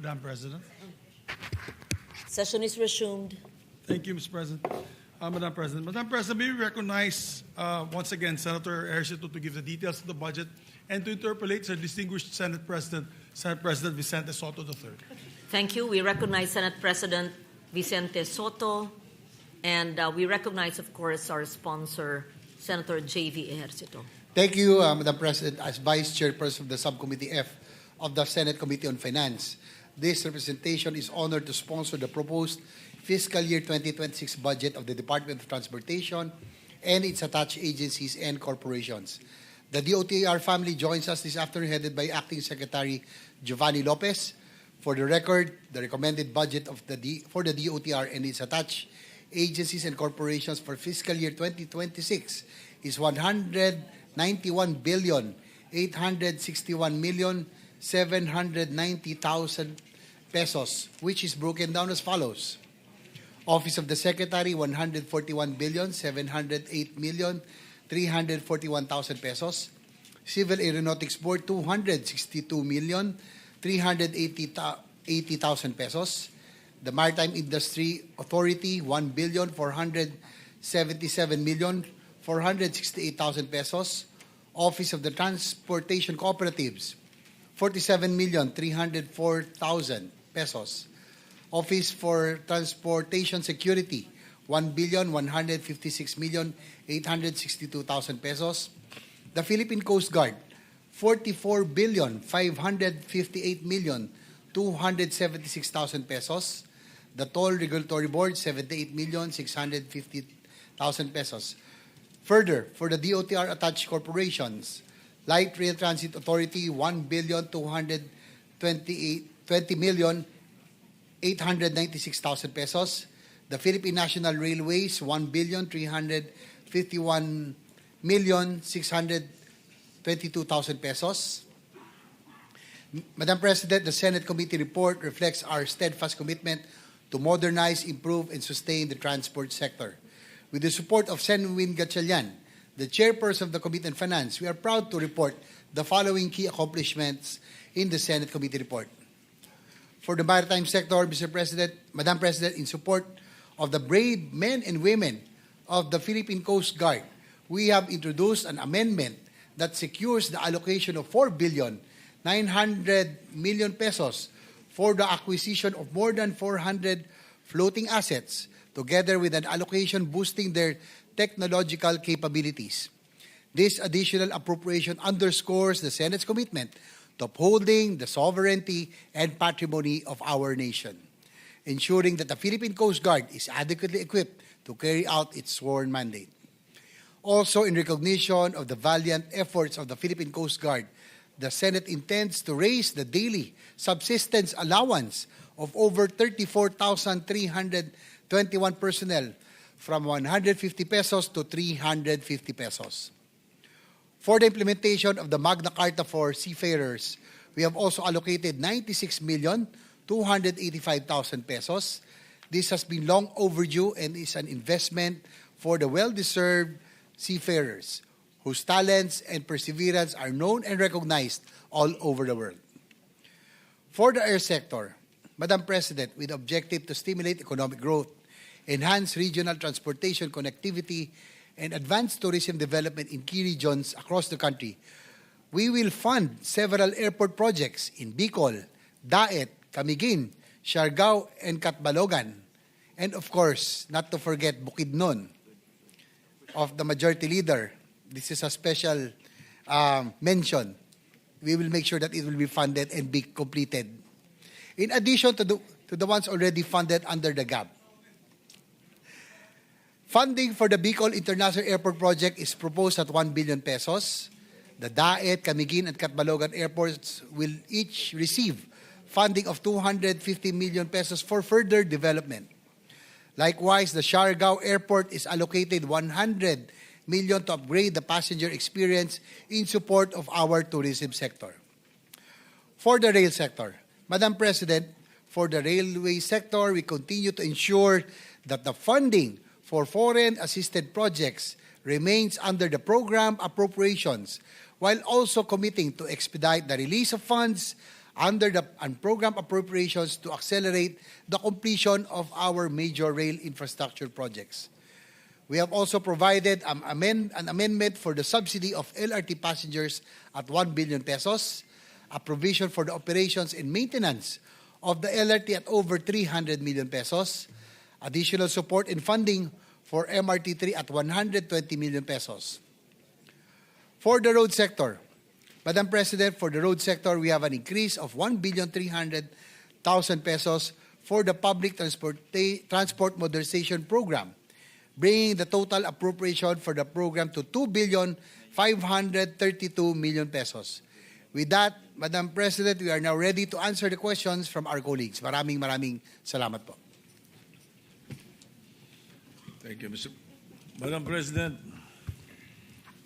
Madam President. Session is resumed. Thank you, Mr. President. Madam President. Madam President, may we recognize once again Senator Ercito to give the details of the budget and to interpolate our distinguished Senate President Vicente Sotto III. Thank you. We recognize Senate President Vicente Sotto, and we recognize, of course, our sponsor, Senator J.V. Ejercito. Thank you, Madam President. As Vice Chairperson of the Subcommittee F of the Senate Committee on Finance, this representation is honored to sponsor the proposed fiscal year 2026 budget of the Department of Transportation and its attached agencies and corporations. The DOTr family joins us this afternoon, headed by Acting Secretary Giovanni Lopez. For the record, the recommended budget for the DOTr and its attached agencies and corporations for fiscal year 2026 is 191,861,790,000 pesos, which is broken down as follows. Office of the Secretary, 141,708,341,000 pesos. Civil Aeronautics Board, 262,380,000 pesos. The Maritime Industry Authority, 1,477,468,000 pesos. Office of the Transportation Cooperatives, 47,304,000 pesos. Office for Transportation Security, 1,156,862,000 pesos. The Philippine Coast Guard, 44,558,276,000 pesos. The Toll Regulatory Board, 78,650,000 pesos. Further, for the DOTr attached corporations, Light Rail Transit Authority, 1,220,896,000 pesos. The Philippine National Railways, 1,351,622,000 pesos. Madam President, the Senate Committee report reflects our steadfast commitment to modernize, improve, and sustain the transport sector. With the support of Sen. Win Gatchalian, the chairperson of the Committee on Finance, we are proud to report the following key accomplishments in the Senate Committee report. For the maritime sector, Madam President, in support of the brave men and women of the Philippine Coast Guard, we have introduced an amendment that secures the allocation of 4,900,000,000 pesos for the acquisition of more than 400 floating assets, together with an allocation boosting their technological capabilities. This additional appropriation underscores the Senate's commitment to upholding the sovereignty and patrimony of our nation, ensuring that the Philippine Coast Guard is adequately equipped to carry out its sworn mandate. Also, in recognition of the valiant efforts of the Philippine Coast Guard, the Senate intends to raise the daily subsistence allowance of over 34,321 personnel from 150 pesos to 350 pesos. For the implementation of the Magna Carta for seafarers, we have also allocated 96,285,000 pesos. This has been long overdue and is an investment for the well-deserved seafarers, whose talents and perseverance are known and recognized all over the world. For the air sector, Madam President, with the objective to stimulate economic growth, enhance regional transportation connectivity, and advance tourism development in key regions across the country, we will fund several airport projects in Bicol, Daet, Camiguin, Siargao, and Catbalogan. And of course, not to forget Bukidnon of the Majority Leader. This is a special mention. We will make sure that it will be funded and be completed. In addition to the ones already funded under the GAP. Funding for the Bicol International Airport Project is proposed at 1 billion pesos. The Daet, Camiguin, and Catbalogan airports will each receive funding of 250 million pesos for further development. Likewise, the Siargao Airport is allocated 100 million to upgrade the passenger experience in support of our tourism sector. For the rail sector, Madam President, for the railway sector, we continue to ensure that the funding for foreign-assisted projects remains under the program appropriations, while also committing to expedite the release of funds under the unprogrammed appropriations to accelerate the completion of our major rail infrastructure projects. We have also provided an amendment for the subsidy of LRT passengers at 1 billion pesos, a provision for the operations and maintenance of the LRT at over 300 million pesos, additional support and funding for MRT3 at 120 million pesos. For the road sector, Madam President, for the road sector, we have an increase of 1,300,000 pesos for the public transport modernization program, bringing the total appropriation for the program to 2,532 million pesos. With that, Madam President, we are now ready to answer the questions from our colleagues. Maraming salamat po. Thank you, Mr. Madam President.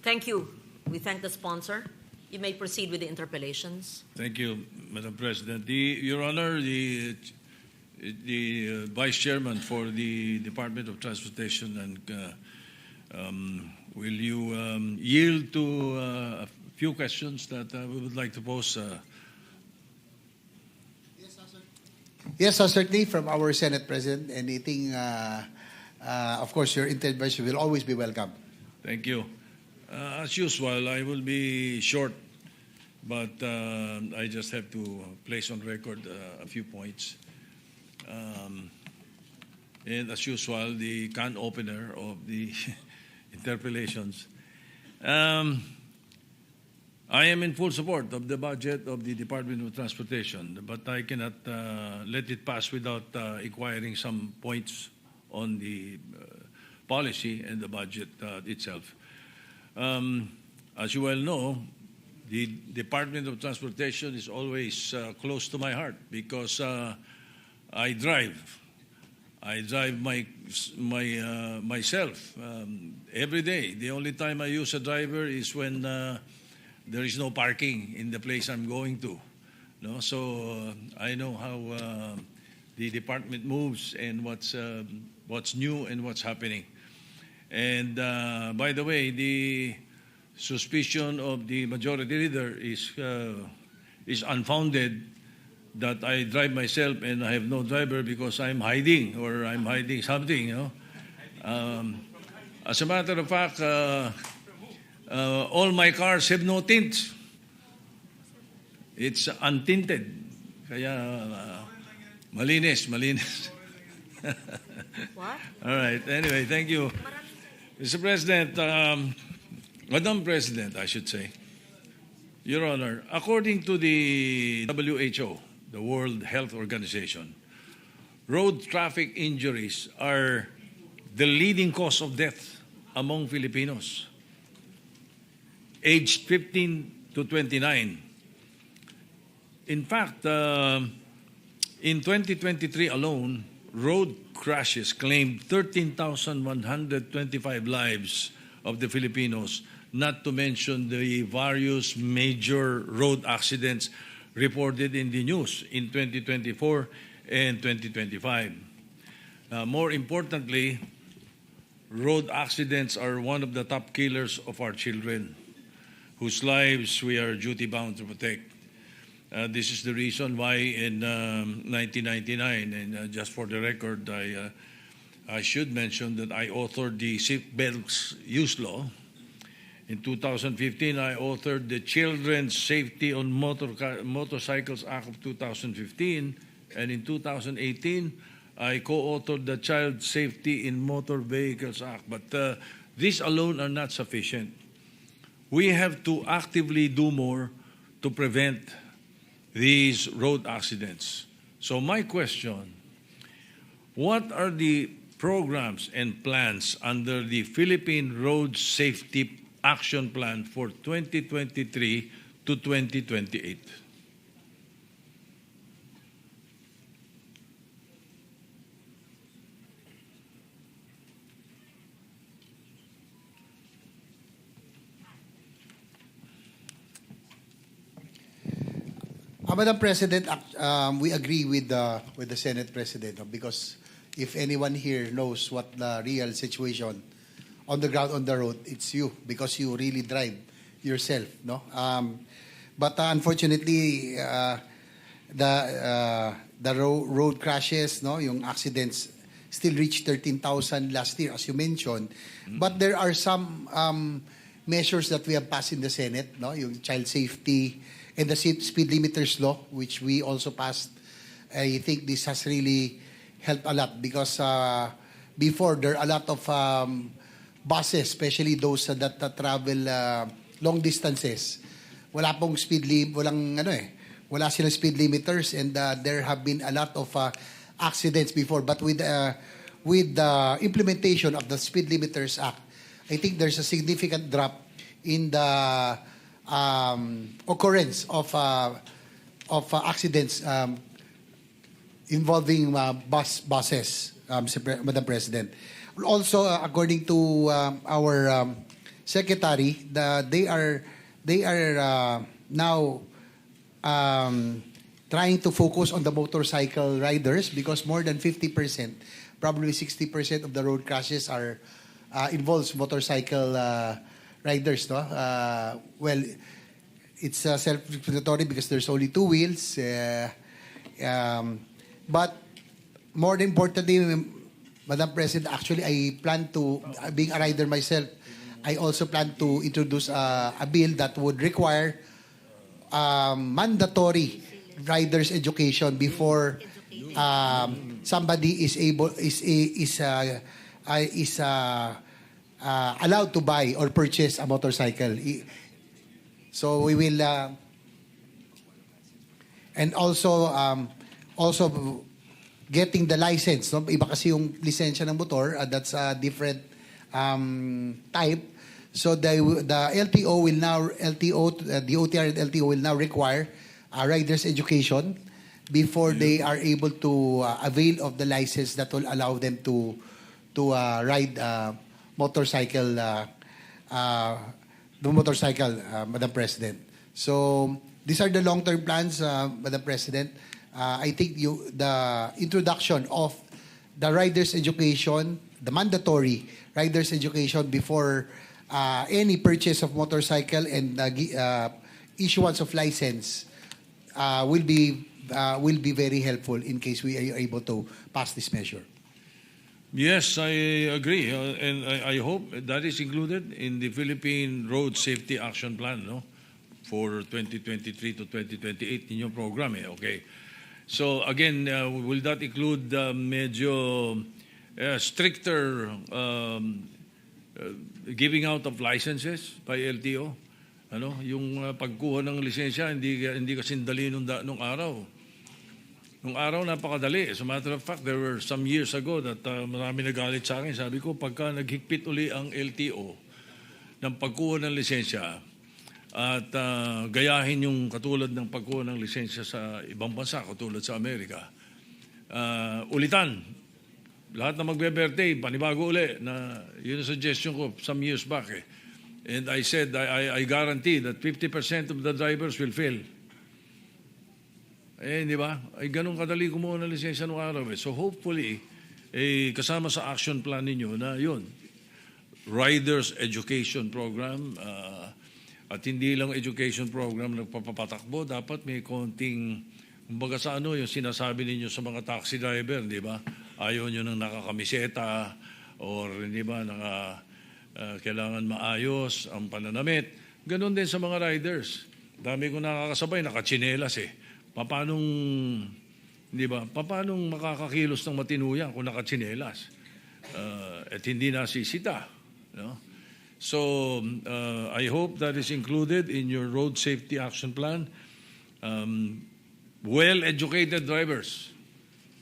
Thank you. We thank the sponsor. You may proceed with the interpellations. Thank you, Madam President. Your Honor, the Vice Chairman for the Department of Transportation, and will you yield to a few questions that we would like to pose? Yes, certainly from our Senate President. Anything, of course, your intervention will always be welcome. Thank you. As usual, I will be short, but I just have to place on record a few points. And as usual, the can opener of the interpellations. I am in full support of the budget of the Department of Transportation, but I cannot let it pass without inquiring some points on the policy and the budget itself. As you well know, the Department of Transportation is always close to my heart because I drive. I drive myself every day. The only time I use a driver is when there is no parking in the place I'm going to. No, so I know how the department moves and what's new and what's happening. And by the way, the suspicion of the majority leader is unfounded that I drive myself and I have no driver because I'm hiding or I'm hiding something, you know. As a matter of fact, all my cars have no tint. It's untinted. Kaya malinis. What? All right. Anyway, thank you. Mr. President, Madam President, I should say, Your Honor, according to the WHO, the World Health Organization, road traffic injuries are the leading cause of death among Filipinos aged 15 to 29. In fact, in 2023 alone, road crashes claimed 13,125 lives of the Filipinos, not to mention the various major road accidents reported in the news in 2024 and 2025. More importantly, road accidents are one of the top killers of our children, whose lives we are duty-bound to protect. This is the reason why in 1999, and just for the record, I should mention that I authored the Seatbelts Use Law. In 2015, I authored the Children's Safety on Motorcycles Act of 2015, and in 2018, I co-authored the Child Safety in Motor Vehicles Act. But these alone are not sufficient. We have to actively do more to prevent these road accidents. So my question, what are the programs and plans under the Philippine Road Safety Action Plan for 2023 to 2028? Madam President, we agree with the Senate President because if anyone here knows what the real situation on the ground, on the road, it's you because you really drive yourself, no? But unfortunately, road crashes, no, yung accidents still reached 13,000 last year, as you mentioned. But there are some measures that we have passed in the Senate, no, yung child safety and the speed limiters law, which we also passed. I think this has really helped a lot because before there are a lot of buses, especially those that travel long distances. Wala pong speed limit, wala silang speed limiters, and there have been a lot of accidents before. But with the implementation of the Speed Limiters Act, I think there's a significant drop in the occurrence of accidents involving buses, Madam President. Also, according to our secretary, they are now trying to focus on the motorcycle riders because more than 50%, probably 60% of the road crashes are involves motorcycle riders. No? Well, it's self-explanatory because there's only two wheels. But more importantly, Madam President, actually I plan to, being a rider myself, I also plan to introduce a bill that would require mandatory riders education before somebody is allowed to buy or purchase a motorcycle. So we will and also getting the license, no? Iba kasi yung lisensya ng motor, that's a different type. So the LTO will now DOTr and LTO will now require riders education before they are able to avail of the license that will allow them to ride motorcycle, Madam President. So these are the long-term plans, Madam President. I think the introduction of the riders education, the mandatory riders education before any purchase of motorcycle and issuance of license will be very helpful in case we are able to pass this measure. Yes, I agree. And I hope that is included in the Philippine Road Safety Action Plan, no? For 2023 to 2028 in your program, okay? So again, will that include medyo stricter giving out of licenses by LTO? Ano, yung pagkuha ng lisensya hindi kasi dali nung araw. Nung araw napakadali. As a matter of fact, there were some years ago that marami nagalit sa akin. Sabi ko, pagka naghigpit uli ang LTO ng pagkuha ng lisensya at gayahin yung katulad ng pagkuha ng lisensya sa ibang bansa, katulad sa Amerika, ulitan. Lahat na magbe-birthday, panibago uli. Na, yun ang suggestion ko some years back. And I said, I guarantee that 50% of the drivers will fail. Di ba? Ay ganun kadali kumuha ng lisensya nung araw. So hopefully, kasama sa action plan ninyo na yun, Riders Education Program, at hindi lang education program nagpapatakbo, dapat may konting, kumbaga sa yung sinasabi ninyo sa mga taxi driver, di ba? Ayaw nyo ng nakakamiseta or hindi ba, kailangan maayos ang pananamit. Ganon din sa mga riders. Dami ko nakakasabay, nakachinelas Papanong, di ba? Papanong makakakilos ng matinuyan kung nakachinelas? At hindi nasisita. No? So, I hope that is included in your road safety action plan. Well-educated drivers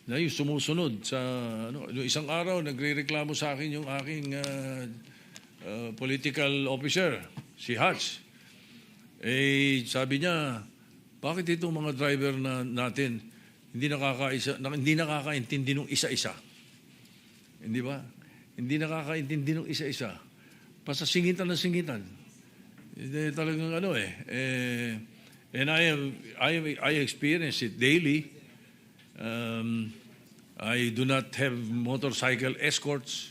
na yung sumusunod sa isang araw nagrereklamo sa akin yung aking political officer, si Hatch. Sabi niya, bakit itong mga driver natin hindi nakakaintindi nung isa-isa? Hindi ba? Hindi nakakaintindi nung isa-isa. Basta singitan na singitan. Talagang and I experience it daily. I do not have motorcycle escorts,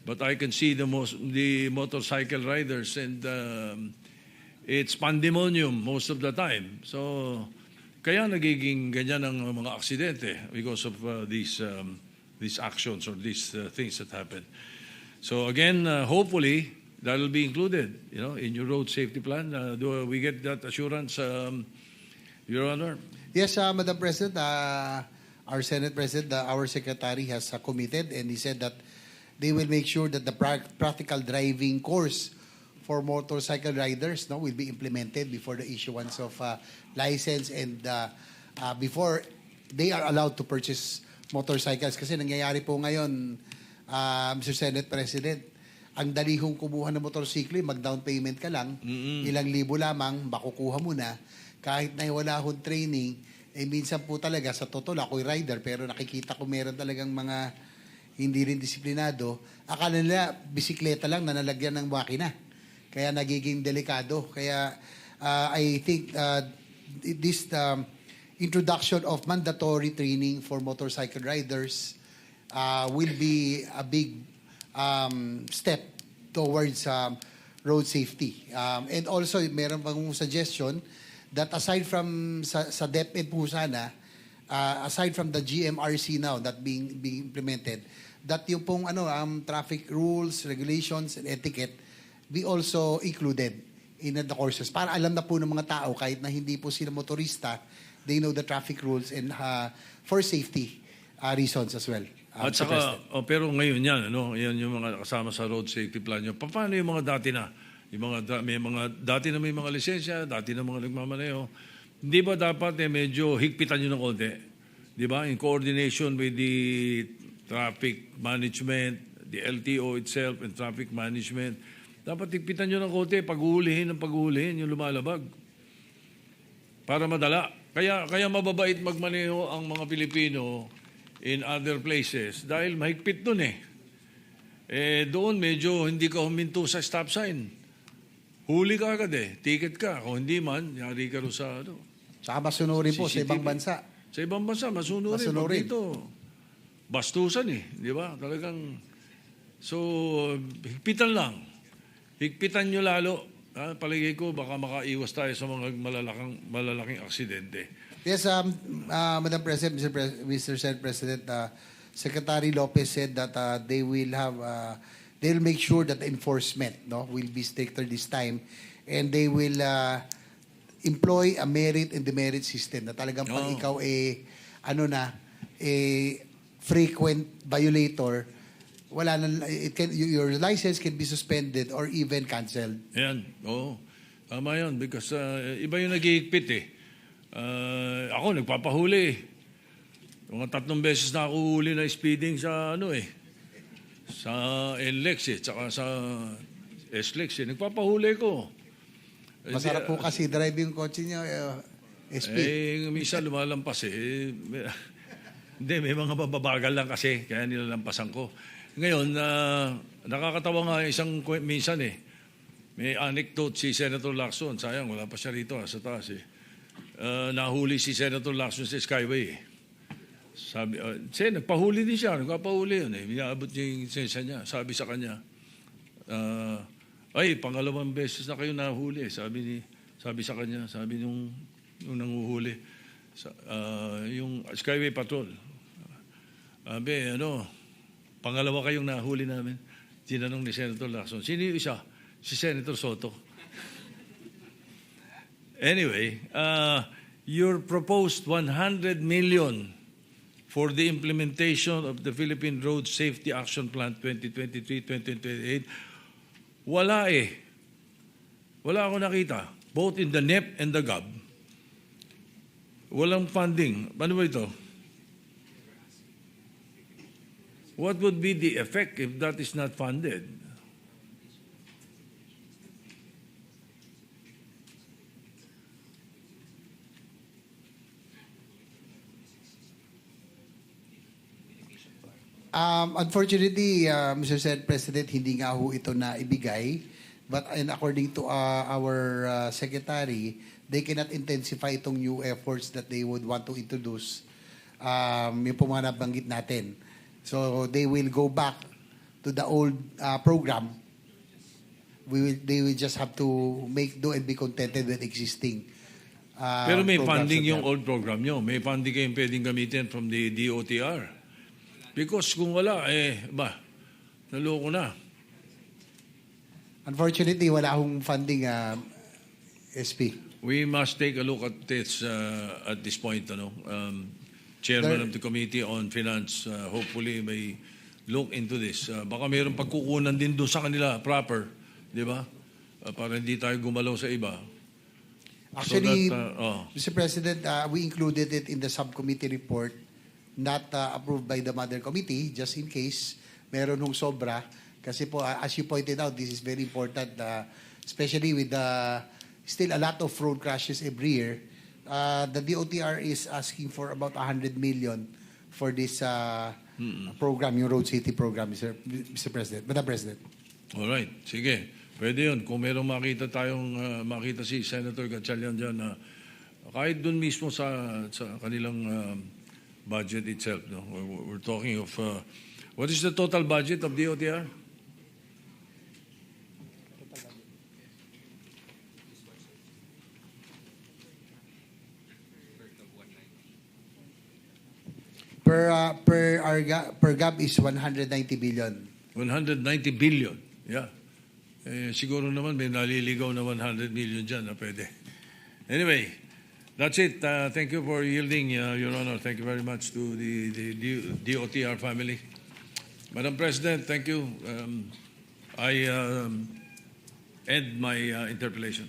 but I can see the motorcycle riders, and it's pandemonium most of the time. So Kaya nagiging ganyan ang mga aksidente because of these actions or these things that happen. So again, hopefully, that will be included, in your road safety plan. Do we get that assurance, Your Honor? Yes, Madam President, our Senate President, our Secretary has committed, and he said that they will make sure that the practical driving course for motorcycle riders will be implemented before the issuance of license and before they are allowed to purchase motorcycles. Kasi nangyayari po ngayon, Mr. Senate President, ang dali hong kumuha ng motorsiklo, mag-down payment ka lang, ilang libo lamang, makukuha mo na, kahit na wala hong training, minsan po talaga, sa totoo ako'y rider, pero nakikita ko meron talagang mga hindi rin disiplinado, akala nila bisikleta lang na nalagyan ng makina. Kaya nagiging delikado. Kaya I think this introduction of mandatory training for motorcycle riders will be a big step towards road safety. And also, meron pang suggestion that aside from sa DepEd po sana, aside from the GMRC now that being implemented, that yung pong traffic rules, regulations, and etiquette be also included in the courses para alam na po ng mga tao kahit na hindi po sila motorista, they know the traffic rules and for safety reasons as well. At saka, pero ngayon yan yung mga kasama sa road safety plan nyo. Paano yung mga dati na? May mga dati na may mga lisensya, dati na mga nagmamaneho. Hindi ba dapat medyo higpitan nyo ng konti? Di ba? In coordination with the traffic management, the LTO itself and traffic management, dapat higpitan nyo ng konti, paghuhulihin yung lumalabag. Para madala. Kaya mababait magmaneho ang mga Pilipino in other places dahil mahigpit dun doon medyo hindi ka huminto sa stop sign. Huli ka agad ticket ka. Kung hindi man, yari ka rin sa Saka masunurin po sa CCTV. ibang bansa. Sa ibang bansa, masunurin. Pag dito, bastusan di ba? Talagang, so, higpitan lang. Higpitan nyo lalo. Palagay ko, baka makaiwas tayo sa mga malalaking aksidente. Yes, Madam President, Mr. Senate President, Secretary Lopez said that they will have, they'll make sure that the enforcement will be stricter this time, and they will employ a merit and demerit system na talagang pag ikaw frequent violator, wala na, your license can be suspended or even canceled. Yan, tama yan because iba yung nag-iigpit ako nagpapahuli. Mga 3 beses na ako huli na speeding sa sa NLEX tsaka sa SLEX nagpapahuli ko. Masarap po kasi drive yung kotse niya, SP. Minsan lumalampas Hindi, may mga babagal lang kasi, kaya nilalampasan ko. Ngayon, nakakatawa nga minsan may anecdote si Senator Lacson. Sayang, wala pa siya rito sa taas nahuli si Senator Lacson sa Skyway. Sabi, nagpahuli din siya, nagpapahuli yun Inaabot niya yung lisensya niya. Sabi sa kanya, pangalawang beses na kayo nahuli. Sabi sa kanya, sabi nung nanguhuli, yung Skyway Patrol. Pangalawa kayong nahuli namin. Tinanong ni Senator Lacson, sino yung isa? Si Senator Sotto. Anyway, your proposed 100 million for the implementation of the Philippine Road Safety Action Plan 2023-2028, wala Wala ako nakita. Both in the NEP and the GAB. Walang funding. Ano ba ito? What would be the effect if that is not funded? Unfortunately, Mr. Senate President, hindi nga ho ito na ibigay. But according to our secretary, they cannot intensify itong new efforts that they would want to introduce. Yung po mga nabanggit natin. So they will go back to the old program. They will just have to do and be contented with existing Pero may programs funding that we yung have. old program nyo. May funding kayong pwedeng gamitin from the DOTr. Because kung wala, naloko na. Unfortunately, wala akong funding, SP. We must take a look at this at this point. Chairman There- of the Committee on Finance, hopefully may look into this. Baka mayroong pagkukunan din doon sa kanila proper, di ba? Para hindi tayo gumalaw sa iba. Actually, So that, Mr. President, we included it in the subcommittee report, not approved by the Mother Committee, just in case meron hong sobra. Kasi po, as you pointed out, this is very important, especially with still a lot of road crashes every year. The DOTr is asking for about 100 million for this program, yung Road Safety Program, Mr. President, Madam President. Alright, sige. Pwede yun. Kung merong makita si Senator Gatchalian dyan na kahit dun mismo sa kanilang budget itself. No? We're talking of, what is the total budget of DOTr? Per GAB is 190 billion. 190 billion. Yeah. Siguro naman may naliligaw na 100 million dyan na pwede. Anyway, that's it. Thank you for yielding, Your Honor. Thank you very much to the DOTr family. Madam President, thank you. I end my interpellation.